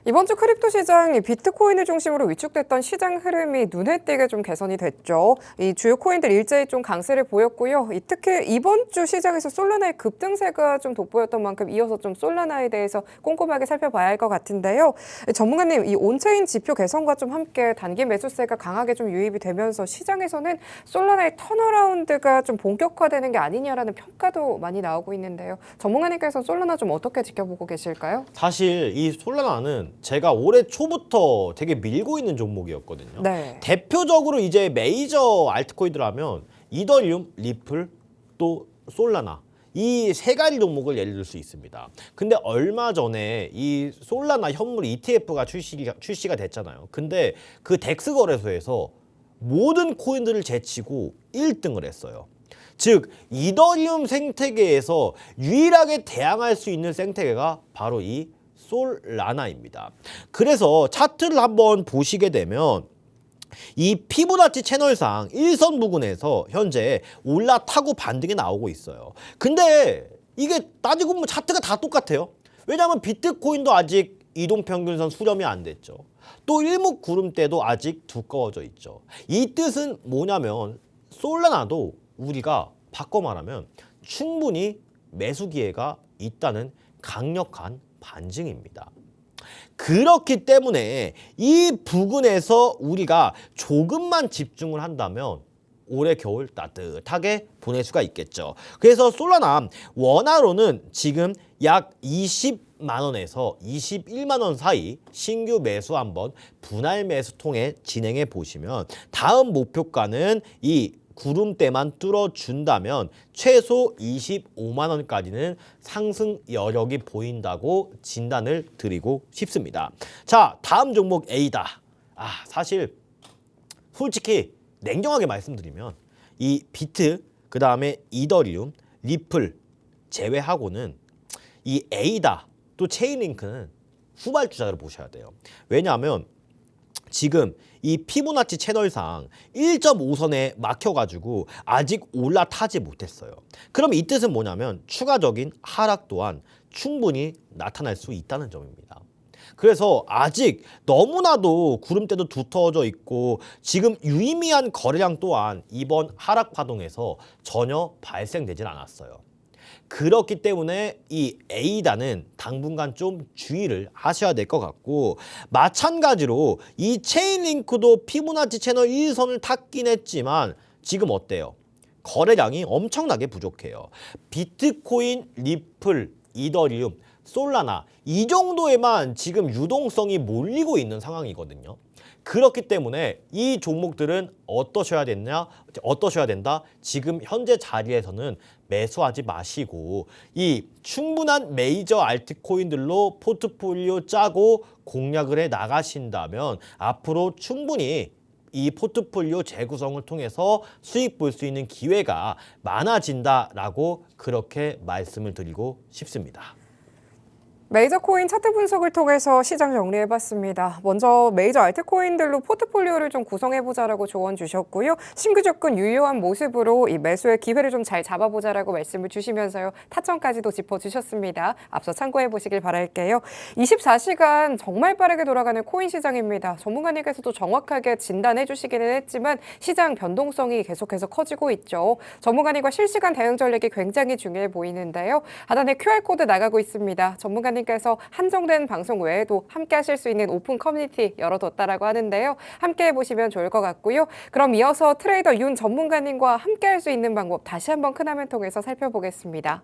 이번 주 크립토 시장 비트코인을 중심으로 위축됐던 시장 흐름이 눈에 띄게 좀 개선이 됐죠. 이 주요 코인들 일제히 좀 강세를 보였고요. 특히 이번 주 시장에서 솔라나의 급등세가 좀 돋보였던 만큼 이어서 좀 솔라나에 대해서 꼼꼼하게 살펴봐야 할 것 같은데요. 전문가님, 이 온체인 지표 개선과 좀 함께 단기 매수세가 강하게 좀 유입이 되면서 시장에서는 솔라나의 턴어라운드가 좀 본격화되는 게 아니냐라는 평가도 많이 나오고 있는데요. 전문가님께서 솔라나 좀 어떻게 지켜보고 계실까요? 사실 이 솔라나는 제가 올해 초부터 되게 밀고 있는 종목이었거든요. 네. 대표적으로 이제 메이저 알트코인들 하면 이더리움, 리플, 또 솔라나 이 세 가지 종목을 예를 들 수 있습니다. 근데 얼마 전에 이 솔라나 현물 ETF가 출시가 됐잖아요. 근데 그 덱스 거래소에서 모든 코인들을 제치고 1등을 했어요. 즉 이더리움 생태계에서 유일하게 대항할 수 있는 생태계가 바로 이 솔라나입니다. 그래서 차트를 한번 보시게 되면 이 피보나치 채널상 1선 부근에서 현재 올라타고 반등이 나오고 있어요. 근데 이게 따지고 보면 차트가 다 똑같아요. 왜냐하면 비트코인도 아직 이동평균선 수렴이 안 됐죠. 또 일목구름대도 아직 두꺼워져 있죠. 이 뜻은 뭐냐면 솔라나도 우리가 바꿔 말하면 충분히 매수 기회가 있다는 강력한 반증입니다. 그렇기 때문에 이 부근에서 우리가 조금만 집중을 한다면 올해 겨울 따뜻하게 보낼 수가 있겠죠. 그래서 솔라나 원화로는 지금 약 20만 원에서 21만 원 사이 신규 매수 한번 분할 매수 통해 진행해 보시면 다음 목표가는 이 구름대만 뚫어준다면 최소 25만 원까지는 상승 여력이 보인다고 진단을 드리고 싶습니다. 자, 다음 종목 A다. 사실 솔직히 냉정하게 말씀드리면 이 비트, 그 다음에 이더리움, 리플 제외하고는 이 A다 또 체인링크는 후발주자로 보셔야 돼요. 왜냐하면 지금 이 피보나치 채널상 1.5선에 막혀가지고 아직 올라타지 못했어요. 그럼 이 뜻은 뭐냐면 추가적인 하락 또한 충분히 나타날 수 있다는 점입니다. 그래서 아직 너무나도 구름대도 두터워져 있고 지금 유의미한 거래량 또한 이번 하락 파동에서 전혀 발생되질 않았어요. 그렇기 때문에 이 A단은 당분간 좀 주의를 하셔야 될 것 같고, 마찬가지로 이 체인링크도 피보나치 채널 1선을 탔긴 했지만 지금 어때요? 거래량이 엄청나게 부족해요. 비트코인, 리플, 이더리움, 솔라나 이 정도에만 지금 유동성이 몰리고 있는 상황이거든요. 그렇기 때문에 이 종목들은 어떠셔야 된다? 지금 현재 자리에서는 매수하지 마시고 이 충분한 메이저 알트코인들로 포트폴리오 짜고 공략을 해 나가신다면 앞으로 충분히 이 포트폴리오 재구성을 통해서 수익 볼 수 있는 기회가 많아진다라고 그렇게 말씀을 드리고 싶습니다. 메이저 코인 차트 분석을 통해서 시장 정리해봤습니다. 먼저 메이저 알트코인들로 포트폴리오를 좀 구성해보자라고 조언 주셨고요. 신규 접근 유효한 모습으로 이 매수의 기회를 좀 잘 잡아보자라고 말씀을 주시면서요. 타점까지도 짚어주셨습니다. 앞서 참고해보시길 바랄게요. 24시간 정말 빠르게 돌아가는 코인 시장입니다. 전문가님께서도 정확하게 진단해주시기는 했지만 시장 변동성이 계속해서 커지고 있죠. 전문가님과 실시간 대응 전략이 굉장히 중요해 보이는데요. 하단에 QR코드 나가고 있습니다. 전문가님께서 한정된 방송 외에도 함께 하실 수 있는 오픈 커뮤니티 열어뒀다라고 하는데요. 함께 해보시면 좋을 것 같고요. 그럼 이어서 트레이더 윤 전문가님과 함께 할 수 있는 방법 다시 한번 큰 화면 통해서 살펴보겠습니다.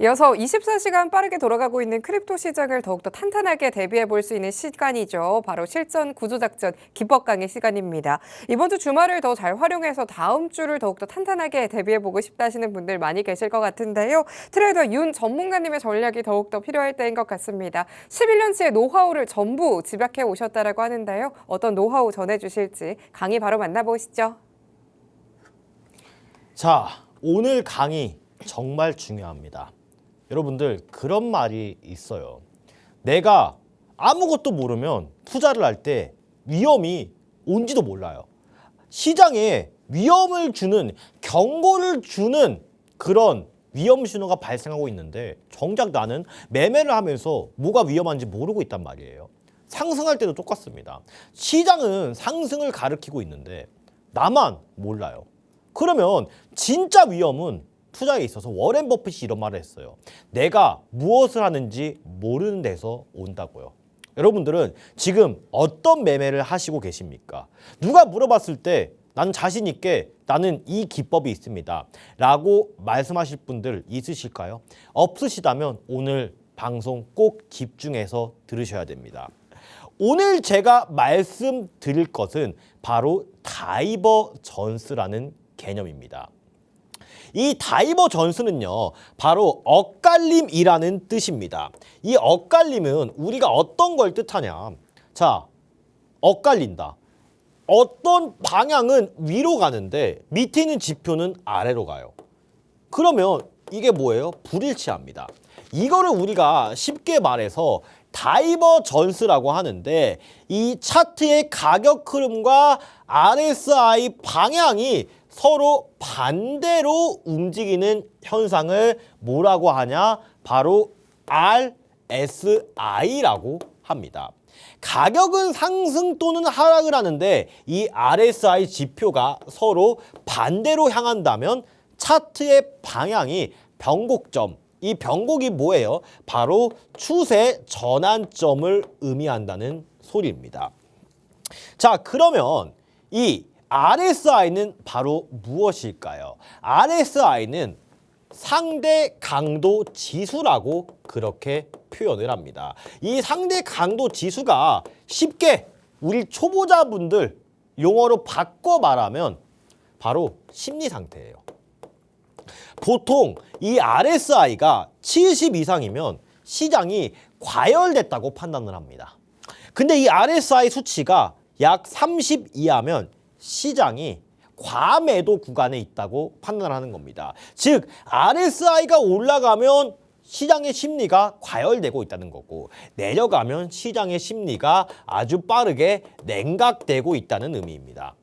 이어서 24시간 빠르게 돌아가고 있는 크립토 시장을 더욱더 탄탄하게 대비해 볼 수 있는 시간이죠. 바로 실전 구조작전 기법 강의 시간입니다. 이번 주 주말을 더 잘 활용해서 다음 주를 더욱더 탄탄하게 대비해 보고 싶다 하시는 분들 많이 계실 것 같은데요. 트레이더 윤 전문가님의 전략이 더욱더 필요할 때인 것 같습니다. 11년치의 노하우를 전부 집약해 오셨다라고 하는데요. 어떤 노하우 전해주실지 강의 바로 만나보시죠. 자, 오늘 강의 정말 중요합니다. 여러분들 그런 말이 있어요. 내가 아무것도 모르면 투자를 할 때 위험이 온지도 몰라요. 시장에 위험을 주는, 경고를 주는 그런 위험 신호가 발생하고 있는데 정작 나는 매매를 하면서 뭐가 위험한지 모르고 있단 말이에요. 상승할 때도 똑같습니다. 시장은 상승을 가리키고 있는데 나만 몰라요. 그러면 진짜 위험은 투자에 있어서 워렌 버핏이 이런 말을 했어요. 내가 무엇을 하는지 모르는 데서 온다고요. 여러분들은 지금 어떤 매매를 하시고 계십니까? 누가 물어봤을 때 나는 자신 있게 나는 이 기법이 있습니다 라고 말씀하실 분들 있으실까요? 없으시다면 오늘 방송 꼭 집중해서 들으셔야 됩니다. 오늘 제가 말씀드릴 것은 바로 다이버전스라는 개념입니다. 이 다이버전스는요, 바로 엇갈림이라는 뜻입니다. 이 엇갈림은 우리가 어떤 걸 뜻하냐? 자, 엇갈린다. 어떤 방향은 위로 가는데 밑에 있는 지표는 아래로 가요. 그러면 이게 뭐예요? 불일치합니다. 이거를 우리가 쉽게 말해서 다이버전스라고 하는데 이 차트의 가격 흐름과 RSI 방향이 서로 반대로 움직이는 현상을 뭐라고 하냐? 바로 RSI라고 합니다. 가격은 상승 또는 하락을 하는데 이 RSI 지표가 서로 반대로 향한다면 차트의 방향이 변곡점, 이 변곡이 뭐예요? 바로 추세 전환점을 의미한다는 소리입니다. 자, 그러면 이 RSI는 바로 무엇일까요? RSI는 상대 강도 지수라고 그렇게 표현을 합니다. 이 상대 강도 지수가 쉽게 우리 초보자분들 용어로 바꿔 말하면 바로 심리 상태예요. 보통 이 RSI가 70 이상이면 시장이 과열됐다고 판단을 합니다. 근데 이 RSI 수치가 약 30 이하면 시장이 과매도 구간에 있다고 판단을 하는 겁니다. 즉 RSI가 올라가면 시장의 심리가 과열되고 있다는 거고 내려가면 시장의 심리가 아주 빠르게 냉각되고 있다는 의미입니다.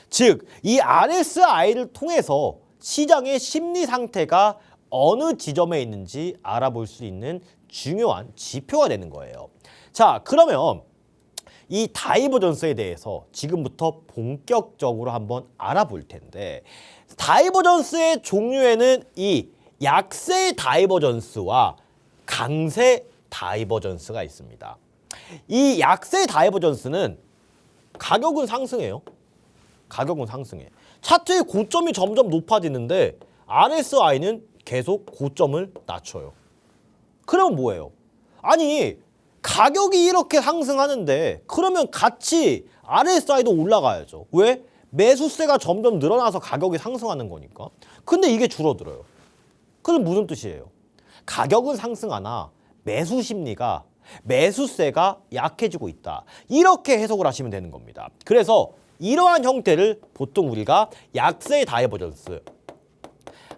즉 이 RSI를 통해서 시장의 심리 상태가 어느 지점에 있는지 알아볼 수 있는 중요한 지표가 되는 거예요. 자, 그러면 이 다이버전스에 대해서 지금부터 본격적으로 한번 알아볼 텐데 다이버전스의 종류에는 이 약세 다이버전스와 강세 다이버전스가 있습니다. 이 약세 다이버전스는 가격은 상승해요. 가격은 상승해. 차트의 고점이 점점 높아지는데 RSI는 계속 고점을 낮춰요. 그럼 뭐예요? 아니 가격이 이렇게 상승하는데 그러면 같이 RSI도 올라가야죠. 왜? 매수세가 점점 늘어나서 가격이 상승하는 거니까. 근데 이게 줄어들어요. 그럼 무슨 뜻이에요? 가격은 상승하나 매수 심리가 매수세가 약해지고 있다. 이렇게 해석을 하시면 되는 겁니다. 그래서 이러한 형태를 보통 우리가 약세 다이버전스,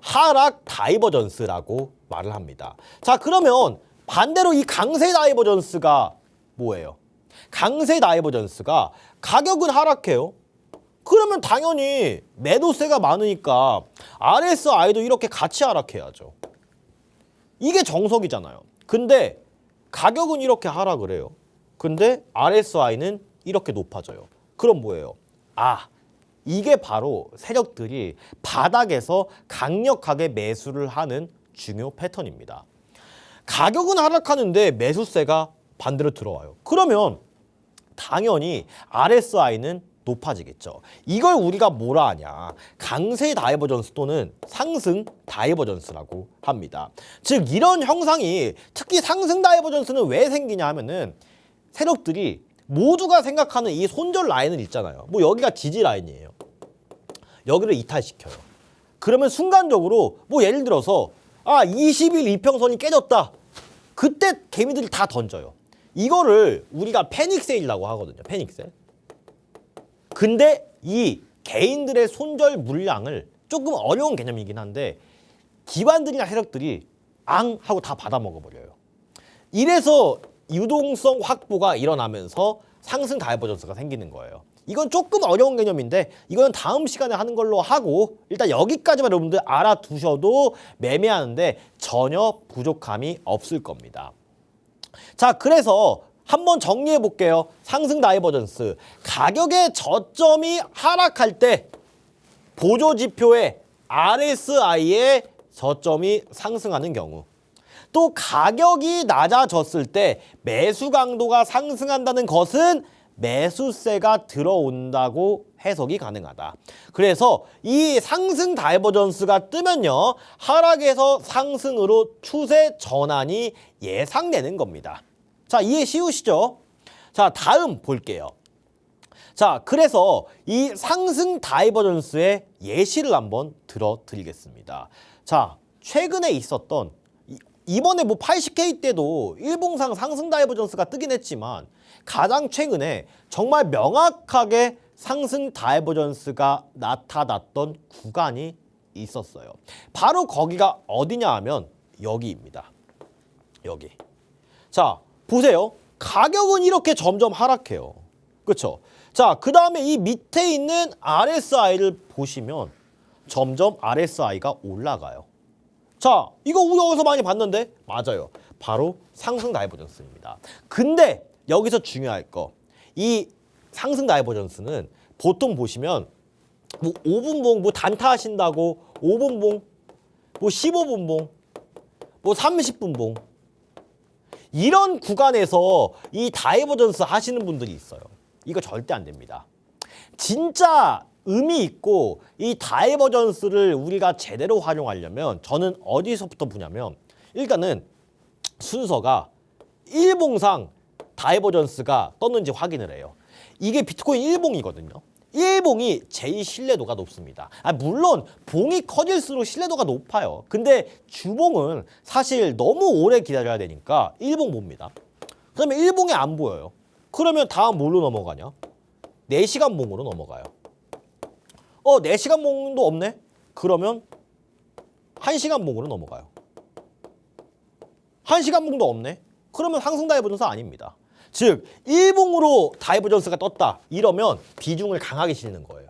하락 다이버전스라고 말을 합니다. 자, 그러면 반대로 이 강세 다이버전스가 뭐예요? 강세 다이버전스가 가격은 하락해요. 그러면 당연히 매도세가 많으니까 RSI도 이렇게 같이 하락해야죠. 이게 정석이잖아요. 근데 가격은 이렇게 하락을 해요. 근데 RSI는 이렇게 높아져요. 그럼 뭐예요? 아, 이게 바로 세력들이 바닥에서 강력하게 매수를 하는 중요 패턴입니다. 가격은 하락하는데 매수세가 반대로 들어와요. 그러면 당연히 RSI는 높아지겠죠. 이걸 우리가 뭐라 하냐? 강세 다이버전스 또는 상승 다이버전스라고 합니다. 즉 이런 형상이 특히 상승 다이버전스는 왜 생기냐 하면은 세력들이 모두가 생각하는 이 손절 라인을 있잖아요. 뭐 여기가 지지 라인이에요. 여기를 이탈시켜요. 그러면 순간적으로 뭐 예를 들어서 20일 이평선이 깨졌다. 그때 개미들이 다 던져요. 이거를 우리가 패닉 세일이라고 하거든요. 패닉 세일. 근데 이 개인들의 손절 물량을 조금 어려운 개념이긴 한데 기관들이나 세력들이 앙 하고 다 받아 먹어버려요. 이래서 유동성 확보가 일어나면서 상승 다이버전스가 생기는 거예요. 이건 조금 어려운 개념인데 이건 다음 시간에 하는 걸로 하고 일단 여기까지만 여러분들 알아두셔도 매매하는데 전혀 부족함이 없을 겁니다. 자, 그래서 한번 정리해 볼게요. 상승 다이버전스. 가격의 저점이 하락할 때 보조 지표의 RSI의 저점이 상승하는 경우, 또 가격이 낮아졌을 때 매수 강도가 상승한다는 것은 매수세가 들어온다고 해석이 가능하다. 그래서 이 상승 다이버전스가 뜨면요, 하락에서 상승으로 추세 전환이 예상되는 겁니다. 자, 이해 쉬우시죠? 자, 다음 볼게요. 자, 그래서 이 상승 다이버전스의 예시를 한번 들어드리겠습니다. 자, 최근에 있었던 이번에 뭐 80K 때도 일봉상 상승 다이버전스가 뜨긴 했지만 가장 최근에 정말 명확하게 상승 다이버전스가 나타났던 구간이 있었어요. 바로 거기가 어디냐 하면 여기입니다. 여기. 자, 보세요. 가격은 이렇게 점점 하락해요. 그렇죠? 자, 그 다음에 이 밑에 있는 RSI를 보시면 점점 RSI가 올라가요. 자, 이거 우리 어디서 많이 봤는데? 맞아요. 바로 상승 다이버전스입니다. 근데 여기서 중요할 거, 이 상승 다이버전스는 보통 보시면 뭐 5분봉 뭐 단타 하신다고 5분봉, 뭐 15분봉, 뭐 30분봉 이런 구간에서 이 다이버전스 하시는 분들이 있어요. 이거 절대 안 됩니다. 진짜 의미 있고 이 다이버전스를 우리가 제대로 활용하려면 저는 어디서부터 보냐면 일단은 순서가 일봉상 다이버전스가 떴는지 확인을 해요. 이게 비트코인 일봉이거든요. 일봉이 제일 신뢰도가 높습니다. 물론 봉이 커질수록 신뢰도가 높아요. 근데 주봉은 사실 너무 오래 기다려야 되니까 일봉 봅니다. 그러면 일봉이 안 보여요. 그러면 다음 뭘로 넘어가냐? 4시간 봉으로 넘어가요. 4시간 봉도 없네? 그러면 1시간 봉으로 넘어가요. 1시간 봉도 없네? 그러면 상승 다이버전스 아닙니다. 즉 일봉으로 다이버전스가 떴다 이러면 비중을 강하게 실는 거예요.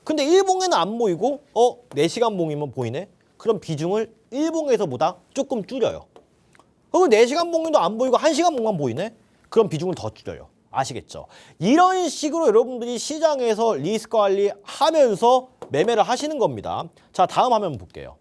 근데 일봉에는 안 보이고 4시간 봉이면 보이네? 그럼 비중을 일봉에서보다 조금 줄여요. 그럼 4시간 봉도 안 보이고 1시간 봉만 보이네? 그럼 비중을 더 줄여요. 아시겠죠? 이런 식으로 여러분들이 시장에서 리스크 관리하면서 매매를 하시는 겁니다. 자, 다음 화면 볼게요.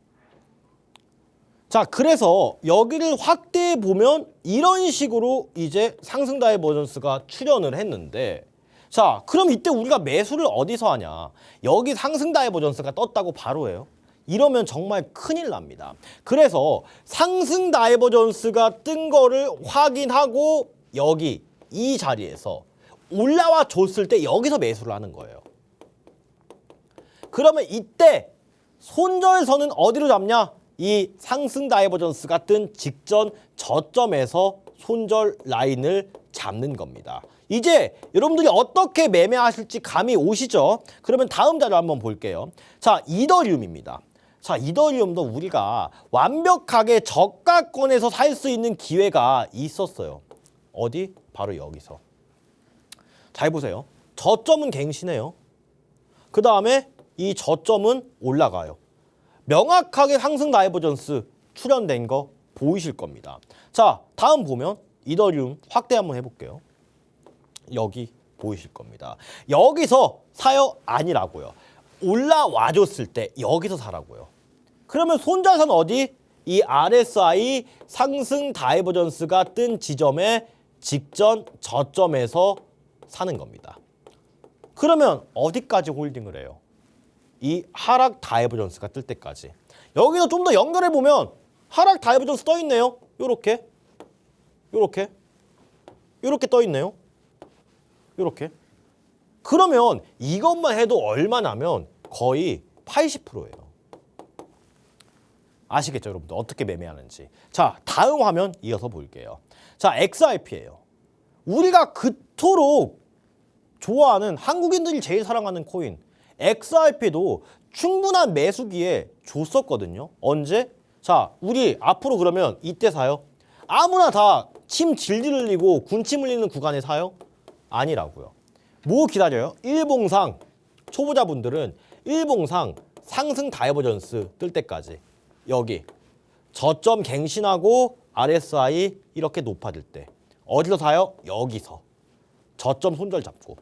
자, 그래서 여기를 확대해 보면 이런 식으로 이제 상승 다이버전스가 출현을 했는데, 자, 그럼 이때 우리가 매수를 어디서 하냐? 여기 상승 다이버전스가 떴다고 바로 해요. 이러면 정말 큰일 납니다. 그래서 상승 다이버전스가 뜬 거를 확인하고 여기 이 자리에서 올라와 줬을 때 여기서 매수를 하는 거예요. 그러면 이때 손절선은 어디로 잡냐? 이 상승 다이버전스가 뜬 직전 저점에서 손절 라인을 잡는 겁니다. 이제 여러분들이 어떻게 매매하실지 감이 오시죠? 그러면 다음 자료 한번 볼게요. 자, 이더리움입니다. 자, 이더리움도 우리가 완벽하게 저가권에서 살 수 있는 기회가 있었어요. 어디? 바로 여기서. 잘 보세요. 저점은 갱신해요. 그 다음에 이 저점은 올라가요. 명확하게 상승 다이버전스 출현된 거 보이실 겁니다. 자, 다음 보면 이더리움 확대 한번 해볼게요. 여기 보이실 겁니다. 여기서 사요? 아니라고요. 올라와줬을 때 여기서 사라고요. 그러면 손절선 어디? 이 RSI 상승 다이버전스가 뜬 지점의 직전 저점에서 사는 겁니다. 그러면 어디까지 홀딩을 해요? 이 하락 다이버전스가 뜰 때까지. 여기서 좀 더 연결해 보면 하락 다이버전스 떠 있네요. 요렇게. 요렇게. 요렇게 떠 있네요. 요렇게. 그러면 이것만 해도 얼마나면 거의 80%예요. 아시겠죠, 여러분들? 어떻게 매매하는지. 자, 다음 화면 이어서 볼게요. 자, XRP예요. 우리가 그토록 좋아하는 한국인들이 제일 사랑하는 코인 XRP도 충분한 매수기에 줬었거든요. 언제? 자, 우리 앞으로 그러면 이때 사요? 아무나 다 침 질질 흘리고 군침 흘리는 구간에 사요? 아니라고요. 뭐 기다려요? 일봉상 초보자분들은 일봉상 상승 다이버전스 뜰 때까지 여기 저점 갱신하고 RSI 이렇게 높아질 때 어디서 사요? 여기서 저점 손절 잡고.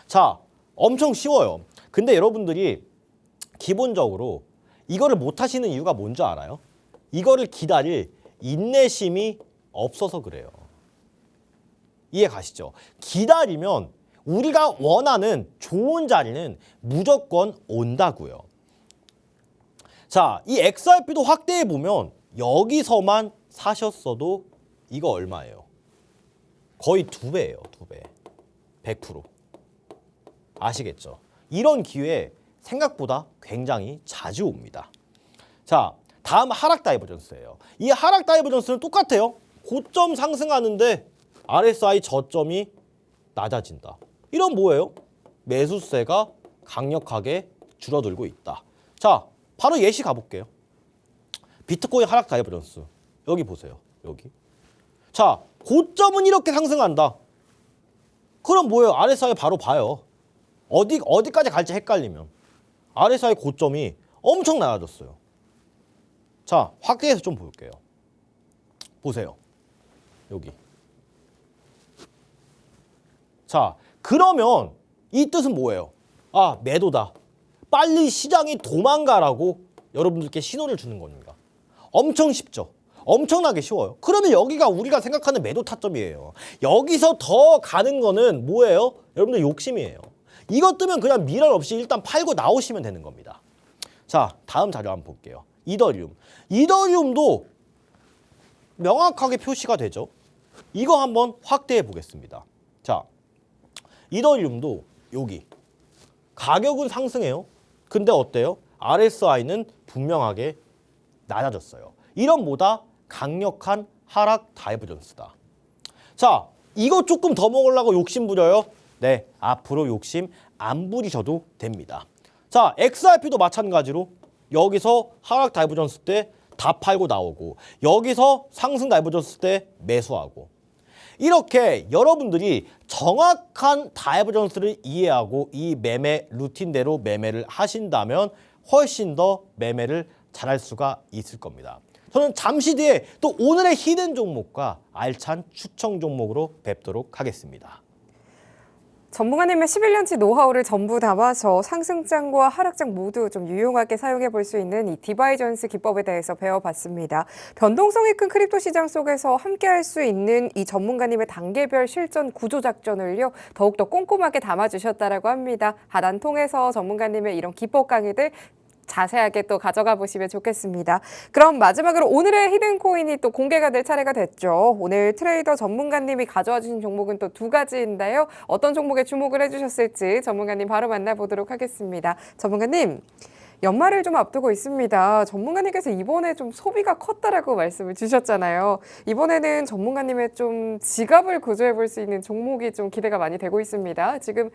자, 엄청 쉬워요. 근데 여러분들이 기본적으로 이거를 못 하시는 이유가 뭔지 알아요? 이거를 기다릴 인내심이 없어서 그래요. 이해 가시죠? 기다리면 우리가 원하는 좋은 자리는 무조건 온다고요. 자, 이 XRP도 확대해 보면 여기서만 사셨어도 이거 얼마예요? 거의 2배예요, 2배. 100%. 아시겠죠? 이런 기회 생각보다 굉장히 자주 옵니다. 자, 다음 하락 다이버전스예요. 이 하락 다이버전스는 똑같아요. 고점 상승하는데 RSI 저점이 낮아진다. 이런 뭐예요? 매수세가 강력하게 줄어들고 있다. 자, 바로 예시 가볼게요. 비트코인 하락 다이버전스. 여기 보세요. 여기. 자, 고점은 이렇게 상승한다. 그럼 뭐예요? RSI 바로 봐요. 어디까지 갈지 헷갈리면. RSI 고점이 엄청 낮아졌어요. 자, 확대해서 좀 볼게요. 보세요. 여기. 자, 그러면 이 뜻은 뭐예요? 아, 매도다. 빨리 시장이 도망가라고 여러분들께 신호를 주는 겁니다. 엄청 쉽죠? 엄청나게 쉬워요. 그러면 여기가 우리가 생각하는 매도 타점이에요. 여기서 더 가는 거는 뭐예요? 여러분들 욕심이에요. 이것 뜨면 그냥 미련 없이 일단 팔고 나오시면 되는 겁니다. 자, 다음 자료 한번 볼게요. 이더리움. 이더리움도 명확하게 표시가 되죠. 이거 한번 확대해 보겠습니다. 자, 이더리움도 여기 가격은 상승해요. 근데 어때요? RSI는 분명하게 낮아졌어요. 이런 뭐다? 강력한 하락 다이버전스다. 자, 이거 조금 더 먹으려고 욕심 부려요? 네, 앞으로 욕심 안 부리셔도 됩니다. 자, XRP도 마찬가지로 여기서 하락 다이버전스 때 다 팔고 나오고 여기서 상승 다이버전스 때 매수하고 이렇게 여러분들이 정확한 다이버전스를 이해하고 이 매매 루틴대로 매매를 하신다면 훨씬 더 매매를 잘할 수가 있을 겁니다. 저는 잠시 뒤에 또 오늘의 히든 종목과 알찬 추천 종목으로 뵙도록 하겠습니다. 전문가님의 11년치 노하우를 전부 담아서 상승장과 하락장 모두 좀 유용하게 사용해 볼 수 있는 이 디바이전스 기법에 대해서 배워봤습니다. 변동성이 큰 크립토 시장 속에서 함께 할 수 있는 이 전문가님의 단계별 실전 구조 작전을요, 더욱더 꼼꼼하게 담아주셨다라고 합니다. 하단 통해서 전문가님의 이런 기법 강의들 자세하게 또 가져가 보시면 좋겠습니다. 그럼 마지막으로 오늘의 히든 코인이 또 공개가 될 차례가 됐죠. 오늘 트레이더 전문가님이 가져와 주신 종목은 또 2가지인데요. 어떤 종목에 주목을 해주셨을지 전문가님 바로 만나보도록 하겠습니다. 전문가님, 연말을 좀 앞두고 있습니다. 전문가님께서 이번에 좀 소비가 컸다라고 말씀을 주셨잖아요. 이번에는 전문가님의 좀 지갑을 구조해 볼 수 있는 종목이 좀 기대가 많이 되고 있습니다. 지금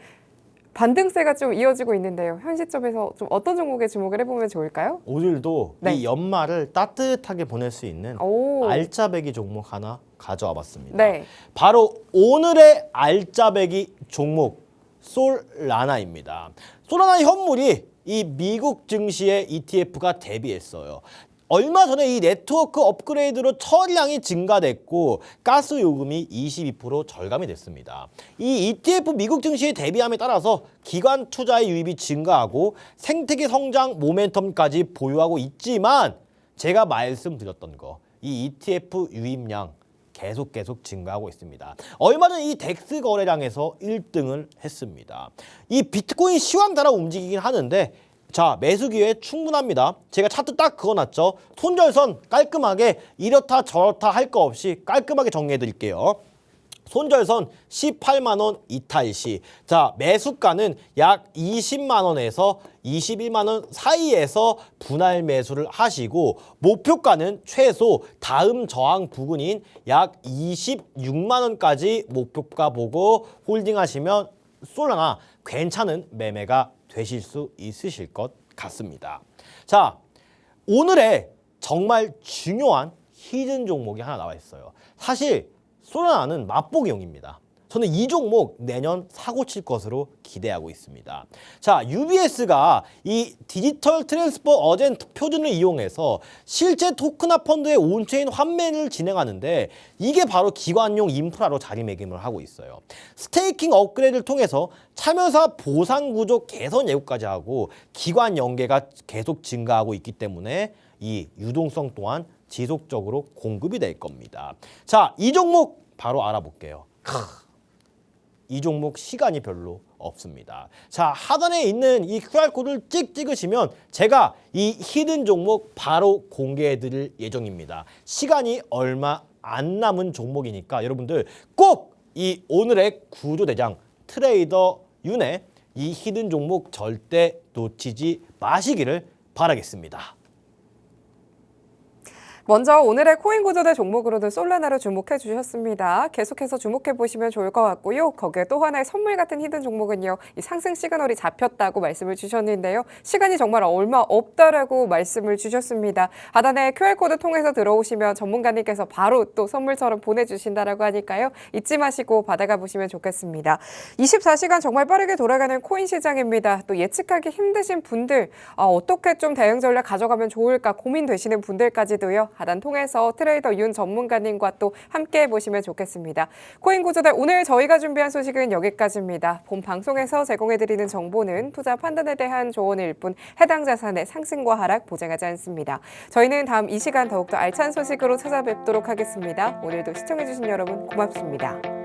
반등세가 좀 이어지고 있는데요. 현 시점에서 좀 어떤 종목에 주목을 해보면 좋을까요? 오늘도 네. 이 연말을 따뜻하게 보낼 수 있는 오. 알짜배기 종목 하나 가져와 봤습니다. 네. 바로 오늘의 알짜배기 종목 솔라나입니다. 솔라나 현물이 이 미국 증시의 ETF가 대비했어요. 얼마 전에 이 네트워크 업그레이드로 처리량이 증가됐고 가스 요금이 22% 절감이 됐습니다. 이 ETF 미국 증시에 대비함에 따라서 기관 투자의 유입이 증가하고 생태계 성장 모멘텀까지 보유하고 있지만 제가 말씀드렸던 거, 이 ETF 유입량 계속 증가하고 있습니다. 얼마 전 이 덱스 거래량에서 1등을 했습니다. 이 비트코인 시황 따라 움직이긴 하는데 자, 매수 기회 충분합니다. 제가 차트 딱 그어놨죠. 손절선 깔끔하게 이렇다 저렇다 할 거 없이 깔끔하게 정리해 드릴게요. 손절선 18만 원 이탈 시, 자 매수가는 약 20만 원에서 21만 원 사이에서 분할 매수를 하시고 목표가는 최소 다음 저항 부근인 약 26만 원까지 목표가 보고 홀딩하시면 솔라나 괜찮은 매매가 되실 수 있으실 것 같습니다. 자, 오늘의 정말 중요한 히든 종목이 하나 나와 있어요. 사실 솔라나는 맛보기용입니다. 저는 이 종목 내년 사고 칠 것으로 기대하고 있습니다. 자, UBS가 이 디지털 트랜스퍼 어젠트 표준을 이용해서 실제 토크나 펀드의 온체인 환매를 진행하는데 이게 바로 기관용 인프라로 자리매김을 하고 있어요. 스테이킹 업그레이드를 통해서 참여사 보상 구조 개선 예고까지 하고 기관 연계가 계속 증가하고 있기 때문에 이 유동성 또한 지속적으로 공급이 될 겁니다. 자, 이 종목 바로 알아볼게요. 이 종목 시간이 별로 없습니다. 자, 하단에 있는 이 QR코드를 찍으시면 제가 이 히든 종목 바로 공개해 드릴 예정입니다. 시간이 얼마 안 남은 종목이니까 여러분들 꼭 이 오늘의 구조대장 트레이더 윤의 이 히든 종목 절대 놓치지 마시기를 바라겠습니다. 먼저 오늘의 코인 구조대 종목으로는 솔라나로 주목해 주셨습니다. 계속해서 주목해 보시면 좋을 것 같고요. 거기에 또 하나의 선물 같은 히든 종목은요. 이 상승 시그널이 잡혔다고 말씀을 주셨는데요. 시간이 정말 얼마 없다라고 말씀을 주셨습니다. 하단에 QR코드 통해서 들어오시면 전문가님께서 바로 또 선물처럼 보내주신다라고 하니까요. 잊지 마시고 받아가 보시면 좋겠습니다. 24시간 정말 빠르게 돌아가는 코인 시장입니다. 또 예측하기 힘드신 분들 어떻게 좀 대응 전략 가져가면 좋을까 고민되시는 분들까지도요. 하단 통해서 트레이더 윤 전문가님과 또 함께 보시면 좋겠습니다. 코인 구조대 오늘 저희가 준비한 소식은 여기까지입니다. 본 방송에서 제공해드리는 정보는 투자 판단에 대한 조언일 뿐 해당 자산의 상승과 하락 보장하지 않습니다. 저희는 다음 이 시간 더욱더 알찬 소식으로 찾아뵙도록 하겠습니다. 오늘도 시청해주신 여러분 고맙습니다.